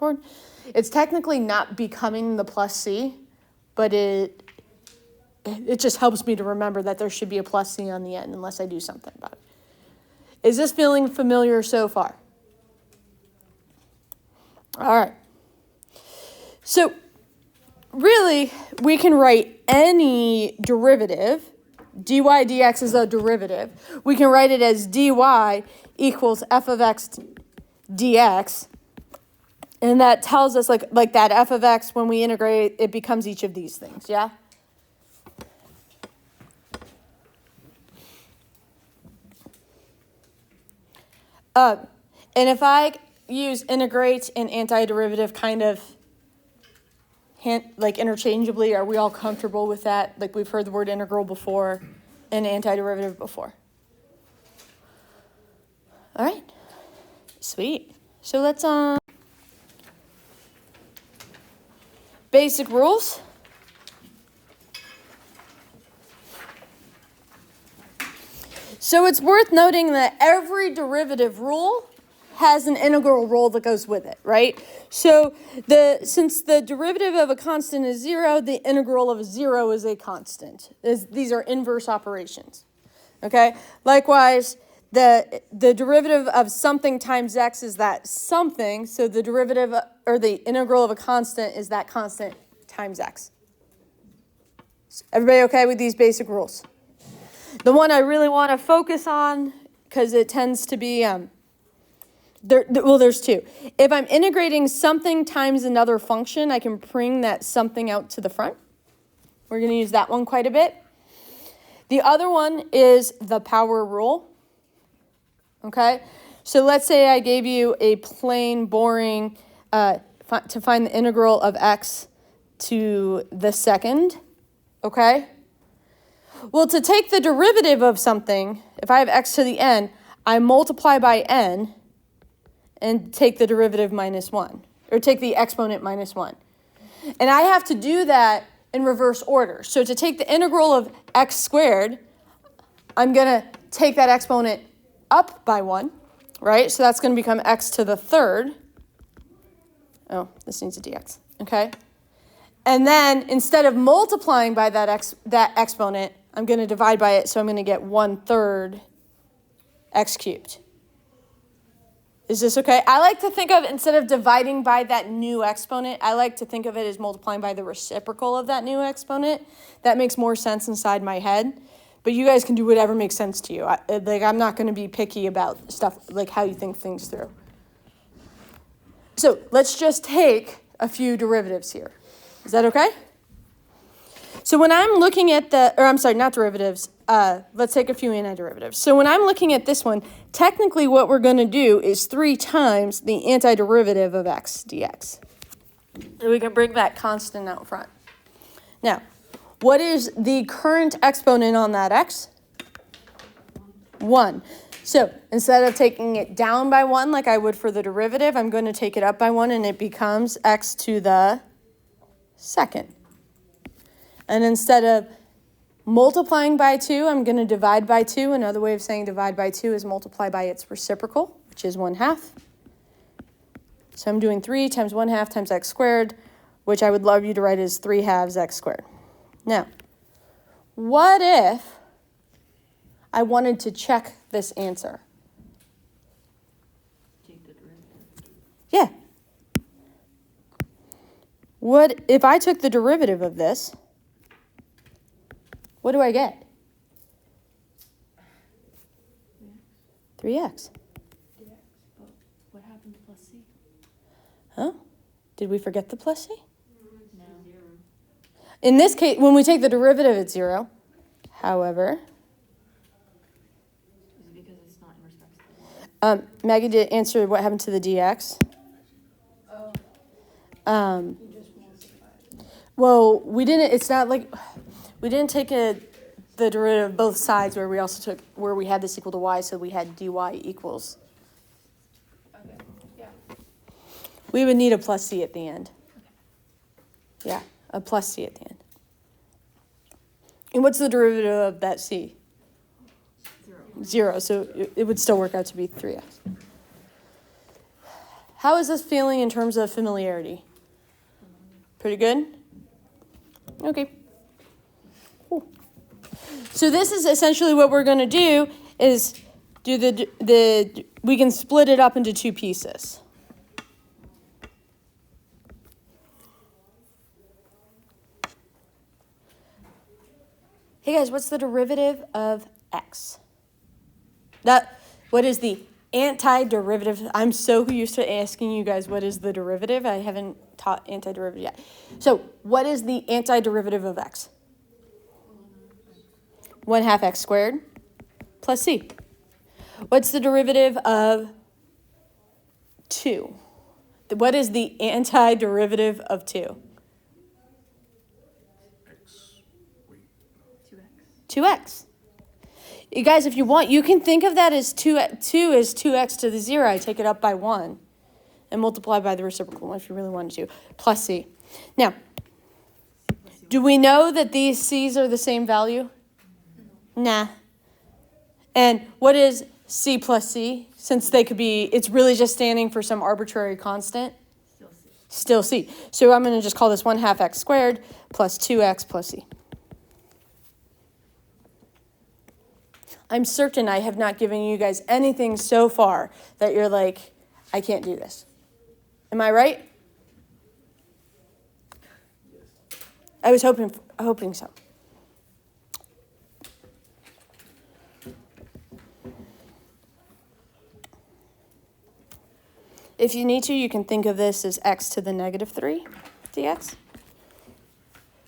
Whiteboard. It's technically not becoming the plus C, but it just helps me to remember that there should be a plus C on the end unless I do something about it. Is this feeling familiar so far? All right. So really, we can write any derivative. Dy dx is a derivative. We can write it as dy equals f of x dx. And that tells us, like that f of x, when we integrate, it becomes each of these things, yeah? And if I use integrate and antiderivative kind of like interchangeably, are we all comfortable with that? Like we've heard the word integral before and antiderivative before. All right, sweet. So let's basic rules. So it's worth noting that every derivative rule has an integral rule that goes with it, right? So since the derivative of a constant is 0, the integral of a 0 is a constant. These are inverse operations, okay? Likewise, the derivative of something times x is that something, so the derivative or the integral of a constant is that constant times x. Everybody okay with these basic rules? The one I really want to focus on, because it tends to be, there's two. If I'm integrating something times another function, I can bring that something out to the front. We're going to use that one quite a bit. The other one is the power rule. Okay? So let's say I gave you a plain, boring, to find the integral of x to the second. Okay? Well, to take the derivative of something, if I have x to the n, I multiply by n and take the derivative minus 1, or take the exponent minus 1. And I have to do that in reverse order. So to take the integral of x squared, I'm going to take that exponent up by 1, right? So that's going to become x to the third. Oh, this needs a dx, okay? And then instead of multiplying by that exponent, I'm going to divide by it, so I'm going to get 1/3 x cubed. Is this okay? I like to think of, instead of dividing by that new exponent, I like to think of it as multiplying by the reciprocal of that new exponent. That makes more sense inside my head. But you guys can do whatever makes sense to you. I'm not going to be picky about stuff, like how you think things through. So let's just take a few derivatives here. Is that okay? So when I'm looking at not derivatives, let's take a few antiderivatives. So when I'm looking at this one, technically what we're going to do is 3 times the antiderivative of x dx. And we can bring that constant out front. Now, what is the current exponent on that x? 1. So instead of taking it down by 1 like I would for the derivative, I'm going to take it up by 1, and it becomes x to the second. And instead of multiplying by 2, I'm going to divide by 2. Another way of saying divide by 2 is multiply by its reciprocal, which is 1/2. So I'm doing 3 times 1/2 times x squared, which I would love you to write as 3/2 x squared. Now, what if I wanted to check this answer? Take the derivative. Yeah. What if I took the derivative of this? What do I get? 3x. But what happened to plus c? Huh? Did we forget the plus c? No. In this case, when we take the derivative, it's 0. However, Is it because it's not in respect to the y? Maggie did answer what happened to the dx. Well, we didn't. It's not like we didn't take the derivative of both sides where we had this equal to y, so we had dy equals. Okay. Yeah. We would need a plus c at the end. Okay. Yeah, a plus c at the end. And what's the derivative of that c? 0. 0, so it would still work out to be 3x. How is this feeling in terms of familiarity? Pretty good? Okay. Cool. So this is essentially what we're going to do is do we can split it up into two pieces. Hey guys, what's the derivative of x? What is the antiderivative? I'm so used to asking you guys what is the derivative. I haven't taught antiderivative yet. So what is the antiderivative of x? 1/2 x squared plus c. What's the derivative of 2? What is the antiderivative of 2? 2x. You guys, if you want, you can think of that as 2 is 2x to the 0. I take it up by 1 and multiply by the reciprocal one if you really wanted to, plus c. Now, do we know that these c's are the same value? Nah. And what is c plus c? Since they could be, it's really just standing for some arbitrary constant. Still c. So I'm going to just call this 1/2 x squared plus 2x plus c. I'm certain I have not given you guys anything so far that you're like, I can't do this. Am I right? I was hoping so. If you need to, you can think of this as x to the -3 dx.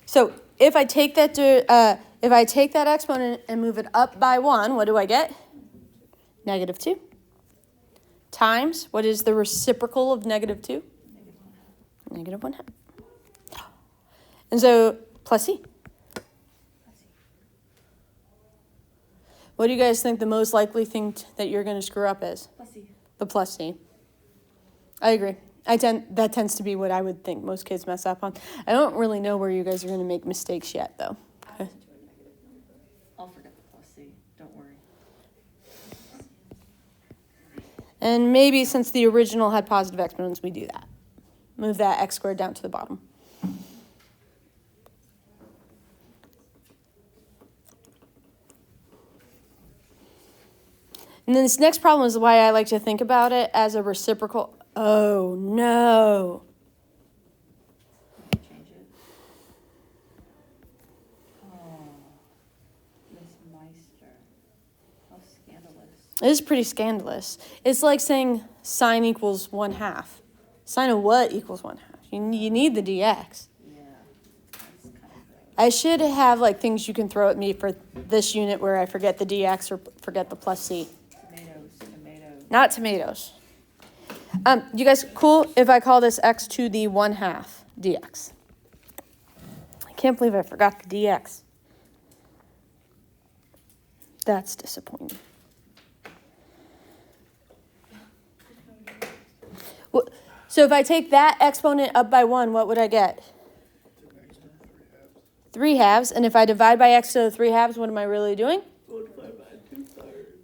So if I take that exponent and move it up by 1, what do I get? -2. Times, what is the reciprocal of -2? -1/2. And so, plus c. What do you guys think the most likely thing that you're going to screw up is? Plus c. The plus c. I agree. That tends to be what I would think most kids mess up on. I don't really know where you guys are going to make mistakes yet, though. I'll forget the plus c. Don't worry. And maybe since the original had positive exponents, we do that. Move that x squared down to the bottom. And then this next problem is why I like to think about it as a reciprocal. Oh, no. Change it. Oh, Miss Meister. How scandalous. It is pretty scandalous. It's like saying sine equals 1/2. Sine of what equals 1/2? You need the dx. Yeah, that's kind of gross. I should have like things you can throw at me for this unit where I forget the dx or forget the plus c. Tomatoes. Not tomatoes. You guys cool if I call this x to the 1/2 dx? I can't believe I forgot the dx. That's disappointing. Well, so if I take that exponent up by 1, what would I get? 3/2. And if I divide by x to the 3/2, what am I really doing?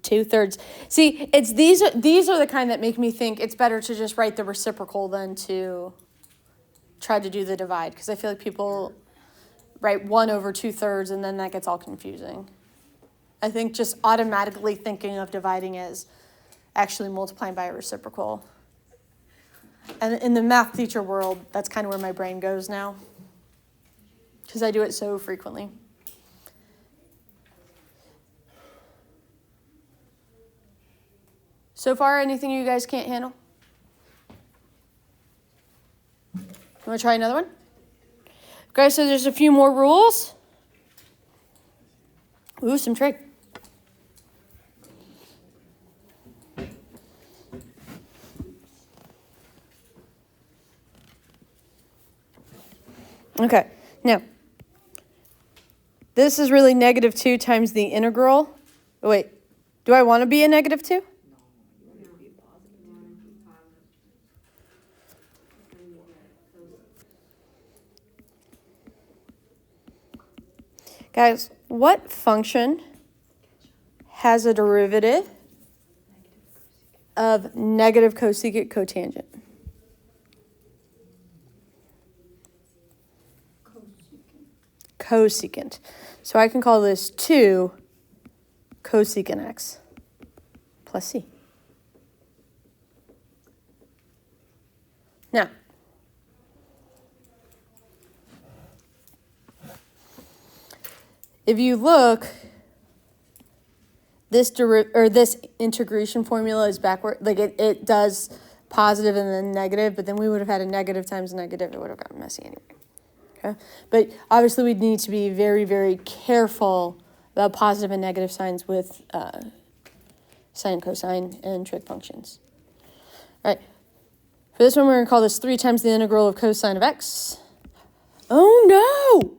2/3. See, it's these are the kind that make me think it's better to just write the reciprocal than to try to do the divide, because I feel like people write 1/2/3 and then that gets all confusing. I think just automatically thinking of dividing as actually multiplying by a reciprocal. And in the math teacher world, that's kind of where my brain goes now, because I do it so frequently. So far, anything you guys can't handle? You want to try another one? Okay, so there's a few more rules. Ooh, some trig. Okay, now, this is really -2 times the integral. Oh, wait, do I want to be a -2? Guys, what function has a derivative of negative cosecant cotangent? cosecant. So I can call this 2 cosecant x plus c. Now, if you look, this integration formula is backward. Like it does positive and then negative, but then we would have had a negative times a negative. It would have gotten messy anyway. Okay? But obviously we'd need to be very, very careful about positive and negative signs with sine, cosine, and trig functions. All right. For this one, we're going to call this 3 times the integral of cosine of x. Oh, no!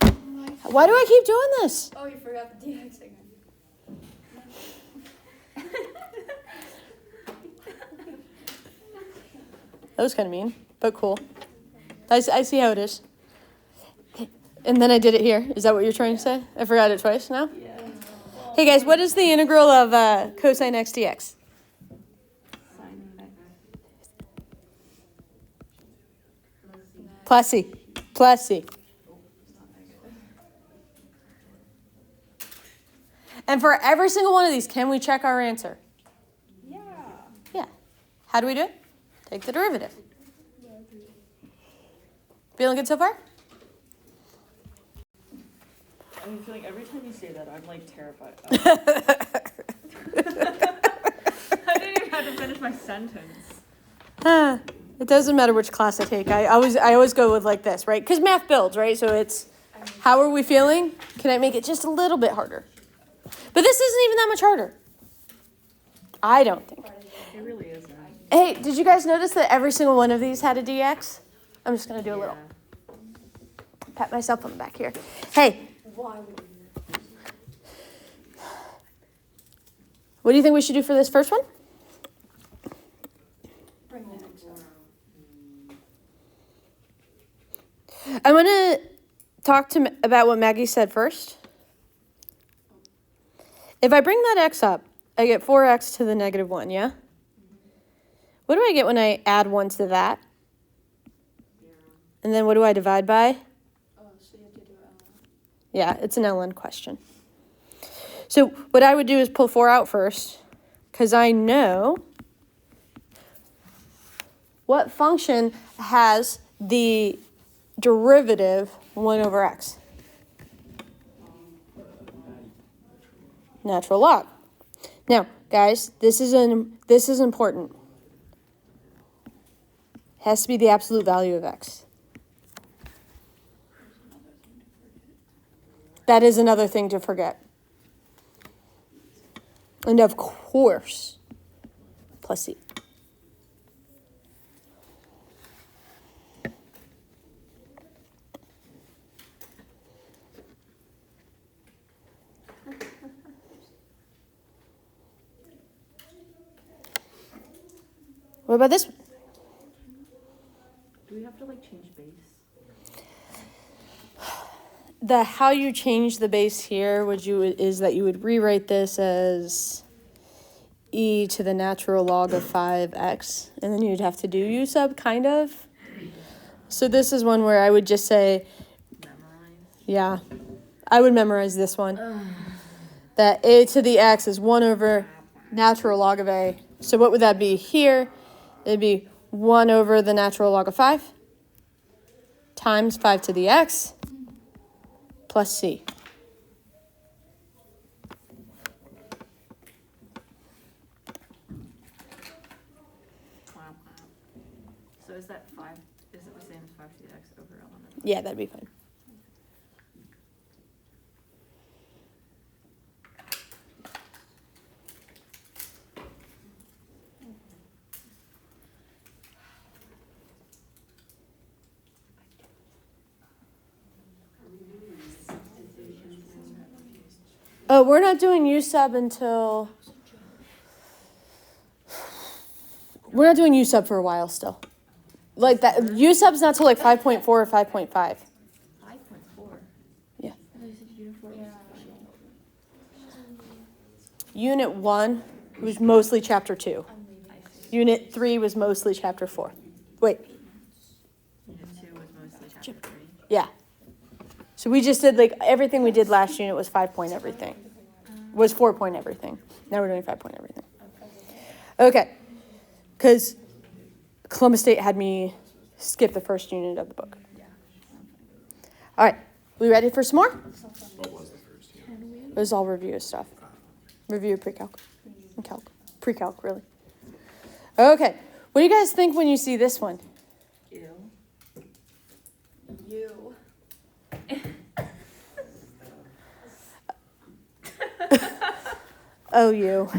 Oh my gosh. Why do I keep doing this? Oh, you forgot the dx again. That was kind of mean, but cool. I see how it is. And then I did it here. Is that what you're trying to say? I forgot it twice now? Yeah. Hey, guys, what is the integral of cosine x dx? Sine of x. Plus c. Plus c. And for every single one of these, can we check our answer? Yeah. Yeah. How do we do it? Take the derivative. Feeling good so far? I'm feeling every time you say that, I'm like terrified. I didn't even have to finish my sentence. It doesn't matter which class I take. I always go with like this, right? Because math builds, right? So it's, how are we feeling? Can I make it just a little bit harder? But this isn't even that much harder. I don't think. It really isn't. Hey, did you guys notice that every single one of these had a dx? I'm just going to do a little. Pat myself on the back here. Hey. Why would you? What do you think we should do for this first one? Bring the x up. I want to talk about what Maggie said first. If I bring that x up, I get 4x to the negative 1, yeah? What do I get when I add 1 to that? And then what do I divide by? Oh, so you have to do Yeah, it's an ln question. So what I would do is pull 4 out first, because I know what function has the derivative 1 over x. Natural log. Now, guys, this is important. It has to be the absolute value of x. That is another thing to forget. And of course, plus c. What about this one? Do we have to like change base? The how you change the base here is that you would rewrite this as e to the natural log of 5x, and then you'd have to do u sub, kind of. So this is one where I would just say, Memorize. yeah, I would memorize this one. That a to the x is 1 over natural log of a. So what would that be here? It'd be 1 over the natural log of 5 times 5 to the x plus c. So is that 5? Is it the same as 5 to the x over ln? Yeah, that'd be fine. Oh, we're not doing u sub until... We're not doing u sub for a while still. Like that, u sub's not till like 5.4 or 5.5. 5.4. Yeah. Uniform. Unit 1 was mostly chapter 2. Unit 3 was mostly chapter 4. Wait. Unit 2 was mostly Yeah. So we just did, like, everything we did last unit was 5-point everything. Was 4-point everything. Now we're doing 5-point everything. Okay. Because Columbus State had me skip the first unit of the book. All right. We ready for some more? What was the first unit? It was all review stuff. Review pre-calc. And calc. Pre-calc, really. Okay. What do you guys think when you see this one? Ew. You. Oh, you.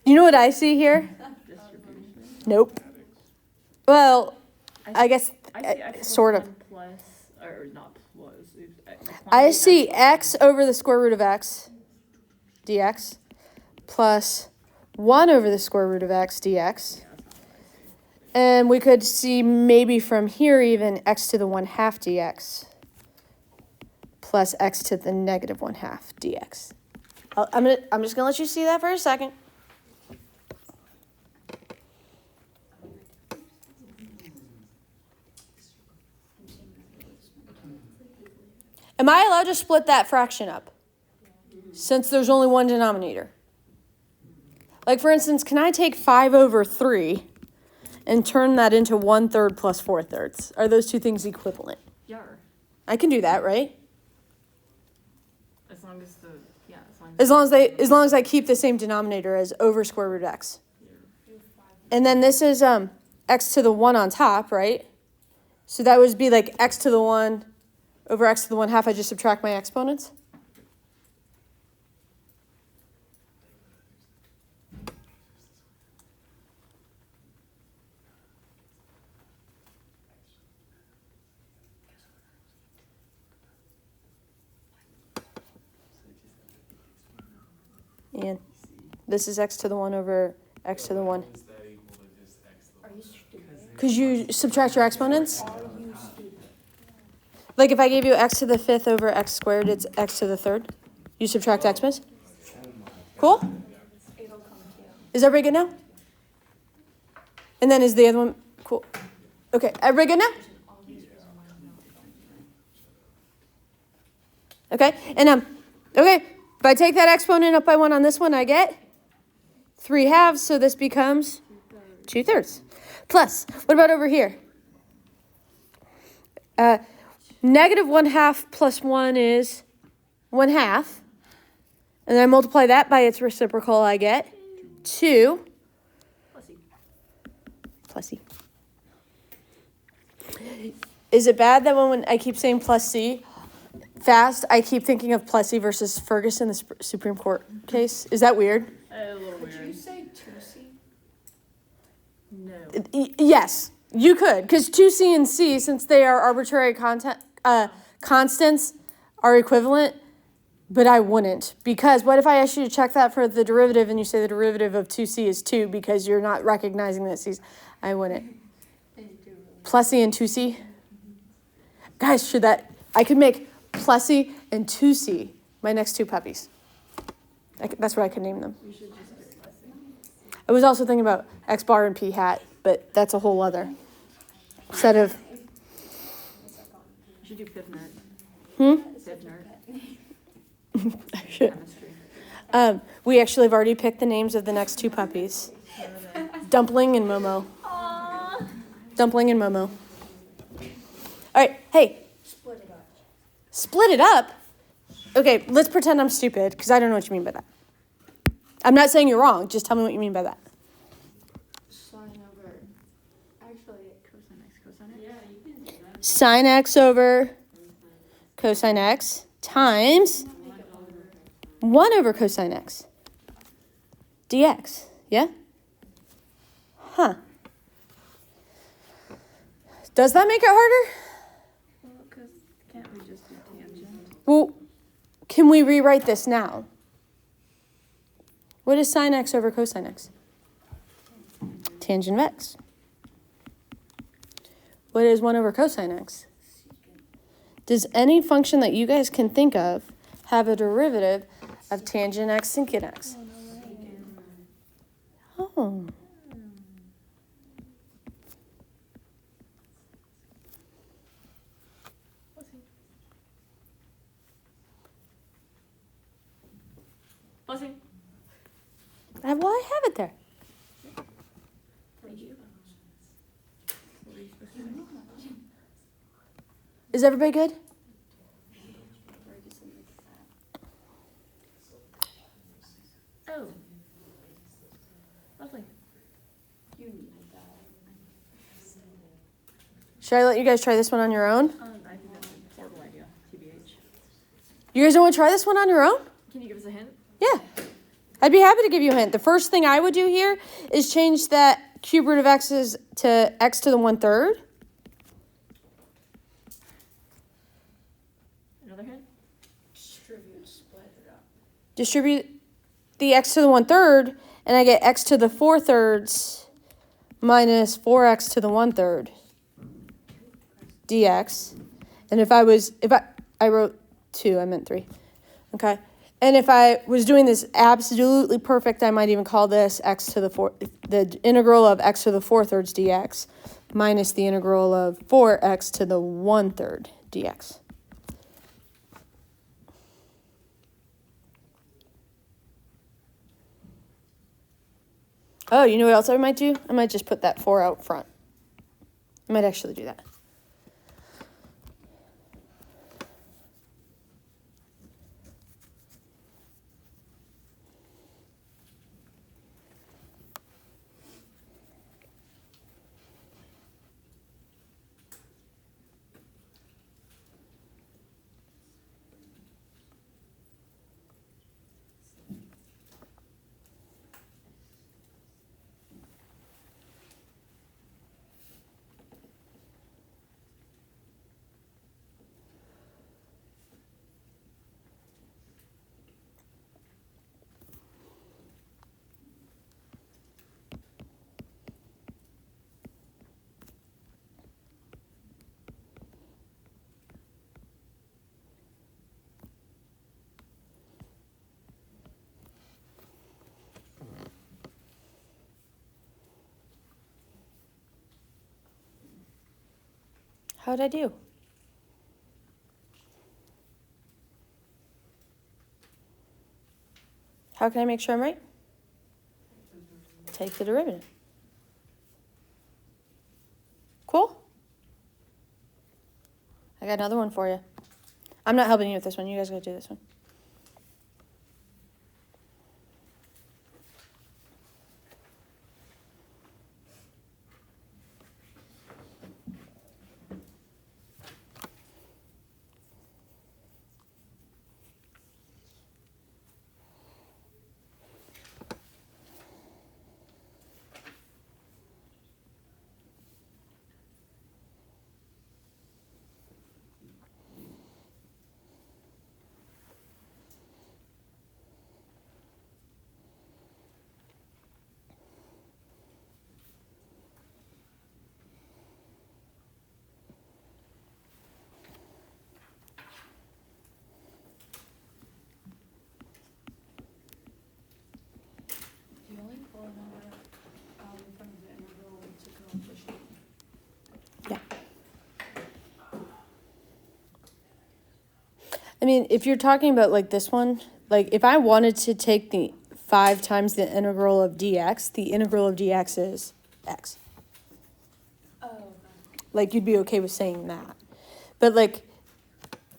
You know what I see here? Distribution. Nope. Well, I guess I see X plus sort of. 1 plus, or not plus. I see x over the square root of x dx plus 1 over the square root of x dx. And we could see maybe from here even x to the 1/2 dx plus x to the negative 1/2 dx. I'm just gonna let you see that for a second. Am I allowed to split that fraction up? Since there's only one denominator. Like, for instance, can I take 5/3 and turn that into 1/3 plus 4/3? Are those two things equivalent? Yar. I can do that, right? As long as the, yeah, As long as I keep the same denominator as over square root x. And then this is x to the 1 on top, right? So that would be like x to the 1 over x to the 1/2. I just subtract my exponents. And this is x to the 1 over x to the 1. Is that equal to just x to the Are you 1? stupid? Because you subtract your exponents. Are you stupid? Like if I gave you x to the 5th over x squared, it's x to the 3rd. You subtract exponents. Cool? It'll come to you. Is everybody good now? And then is the other one cool? Okay, everybody good now? Okay, and okay, if I take that exponent up by 1 on this one, I get 3/2, so this becomes 2/3. Plus, what about over here? Negative 1/2 plus 1 is 1/2. And then I multiply that by its reciprocal, I get 2. Plus E. Is it bad that when I keep saying plus C fast, I keep thinking of Plessy versus Ferguson, the Supreme Court case? Is that weird? A little Could you weird. say 2C? No. Yes, you could, because 2C and C, since they are arbitrary constants, are equivalent, but I wouldn't. Because what if I asked you to check that for the derivative and you say the derivative of 2C is 2 because you're not recognizing that C's? I wouldn't. Plessy and 2C? Guys, I could make Plessy and 2C my next two puppies. That's what I could name them. We should just do Plessy. I was also thinking about X bar and P hat, but that's a whole other set of. We should do Fifth Nerd. Fifth Nerd. I should. Chemistry. We actually have already picked the names of the next two puppies. Dumpling and Momo. Aww. Dumpling and Momo. All right, hey, Split it up. split it up. Okay, let's pretend I'm stupid because I don't know what you mean by that. I'm not saying you're wrong. Just tell me what you mean by that. Sine over. Actually, Cosine X, cosine X. Yeah, you can do that. Sine x over cosine x times 1 over cosine x dx. Yeah? Huh. Does that make it harder? Well, because can't we just do tangent? Well, can we rewrite this now? What is sine x over cosine x? Tangent of x. What is 1 over cosine x? Does any function that you guys can think of have a derivative of tangent x secant x? Oh. Blessing. Well, I have it there. Thank you. What are you supposed to say? Is everybody good? Oh. Lovely. You need that. Should I let you guys try this one on your own? I think that's a horrible idea, TBH. You guys don't want to try this one on your own? Can you give us a hint? Yeah. I'd be happy to give you a hint. The first thing I would do here is change that cube root of x to x to the 1/3. Another hint? Distribute, split it up. Distribute the x to the 1/3, and I get x to the 4/3 minus 4x to the 1/3 dx. And if I wrote 2, I meant 3. Okay. And if I was doing this absolutely perfect, I might even call this the integral of x to the 4/3 dx minus the integral of 4x to the 1/3 dx. Oh, you know what else I might do? I might just put that 4 out front. I might actually do that. How'd I do? How can I make sure I'm right? Take the derivative. Cool? I got another one for you. I'm not helping you with this one. You guys gotta do this one. Do you only pull a number in front of the integral to coefficient? Yeah. I mean, if you're talking about like this one, like if I wanted to take the 5 times the integral of dx, the integral of dx is x. Oh, okay. Like you'd be okay with saying that. But like,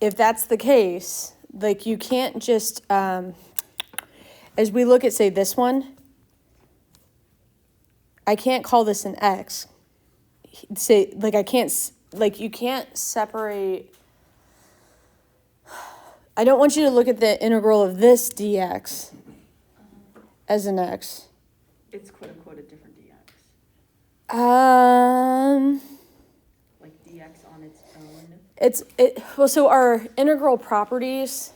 if that's the case, like you can't just, as we look at, say, this one, I can't call this an x. Say, like I can't, like you can't separate. I don't want you to look at the integral of this dx as an x. It's quote unquote a different dx. Like dx on its own. Well, so our integral properties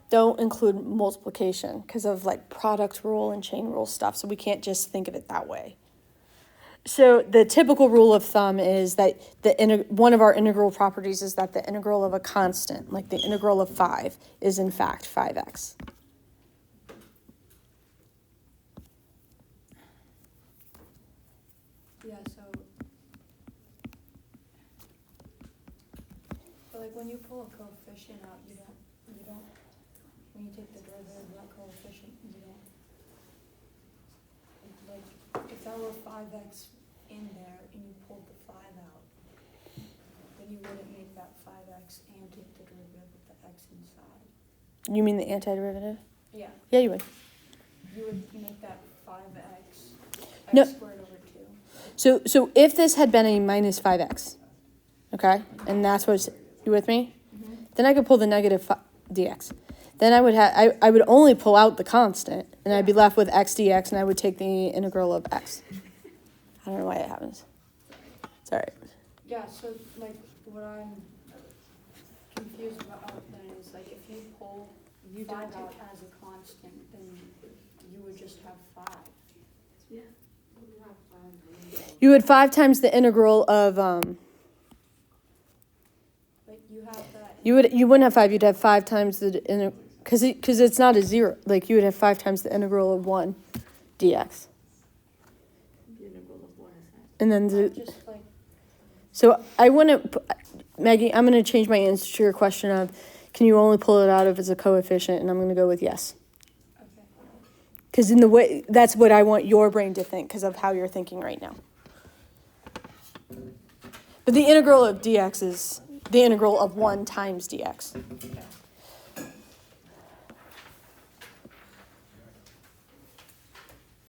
don't include multiplication because of like product rule and chain rule stuff. So we can't just think of it that way. So the typical rule of thumb is that one of our integral properties is that the integral of a constant, like the integral of 5, is in fact 5x. Yeah, so like when you pull a coefficient out, you don't when you take the derivative of that coefficient, you don't, like, if that were 5x in there and you pulled the 5 out, then you wouldn't make that 5x and take the derivative of the x inside. You mean the antiderivative? Yeah, Yeah, you would. you would make that 5x, No. x squared over 2. So if this had been a minus 5x, okay, and that's what's, you with me? Then I could pull the negative dx. Then I would have, I would only pull out the constant, and I'd be left with x dx, and I would take the integral of x. I don't know why it happens. It's all right. Yeah, so like what I'm confused about then is like if you pull 5 out as a constant, then you would just have 5. Yeah. You would 5 times the integral of, But you have that. you wouldn't have 5, you'd have 5 times the, because it's not a 0. Like, you would have 5 times the integral of 1 dx. The integral of 1 is that. And then the, Just like, so I wouldn't, Maggie, I'm going to change my answer to your question of, can you only pull it out if it's a coefficient? And I'm going to go with yes. okay. Because in the way, that's what I want your brain to think because of how you're thinking right now. But the integral of dx is the integral of 1 times dx. Okay.